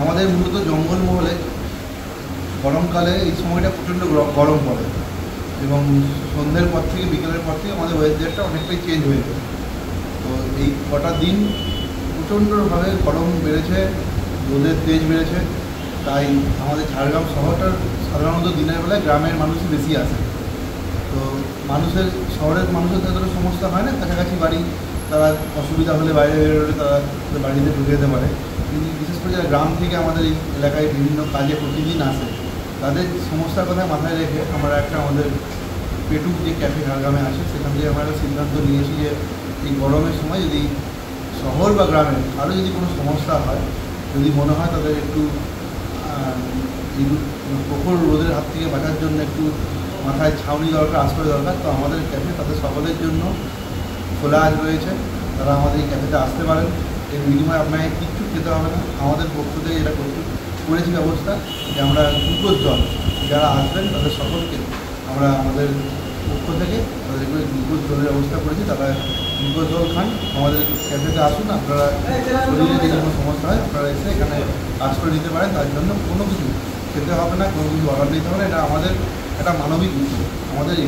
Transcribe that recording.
আমাদের মূলত জঙ্গলমহলে গরমকালে এই সময়টা প্রচণ্ড গরম পড়ে এবং সন্ধ্যের পর থেকে বিকেলের পর থেকে আমাদের ওয়েদারটা অনেকটাই চেঞ্জ হয়ে যায়। তো এই কটা দিন প্রচণ্ডভাবে গরম বেড়েছে, রোদের তেজ বেড়েছে। তাই আমাদের ঝাড়গ্রাম শহরটার সাধারণত দিনের বেলায় গ্রামের মানুষই বেশি আসে। তো শহরের মানুষের তাদের সমস্যা হয় না, কাছাকাছি বাড়ি, তারা অসুবিধা হলে বাইরে বেরোলে তারা বাড়িতে ঢুকে যেতে পারে। কিন্তু বিশেষ করে যারা গ্রাম থেকে আমাদের এই এলাকায় বিভিন্ন কাজে প্রতিদিন আসে, তাদের সমস্যার কথা মাথায় রেখে আমরা আমাদের পেটুক যে ক্যাফে ঝাড়গ্রামে আছে, সেখান থেকে আমরা একটা সিদ্ধান্ত নিয়েছি যে এই গরমের সময় যদি শহর বা গ্রামে আরও যদি কোনো সমস্যা হয়, যদি মনে হয় তাদের একটু প্রখর রোদের হাত থেকে বাঁচার জন্য একটু মাথায় ছাউনি দরকার, আশ্রয় দরকার, তো আমাদের ক্যাফে তাদের সকলের জন্য খোলা আজ রয়েছে। তারা আমাদের এই ক্যাফেতে আসতে পারেন। এর বিনিময়ে আপনাকে কিচ্ছু খেতে হবে না। আমাদের পক্ষ থেকে এটা করেছি ব্যবস্থা যে আমরা গ্লুকোজ জল যারা আসবেন তাদের সকলকে আমরা আমাদের পক্ষ থেকে তাদেরকে গ্লুকোজ জলের ব্যবস্থা করেছি। তারা গ্লুকোজ জল খান, আমাদের ক্যাফেতে আসুন। আপনারা শরীরে যে কোনো সমস্যা হয় আপনারা এসে এখানে আশ্রয় নিতে পারেন। তার জন্য কোনো কিছু খেতে হবে না, কোনো কিছু অর্ডার নিতে হবে না। এটা আমাদের একটা মানবিক উদ্যোগ, আমাদের এই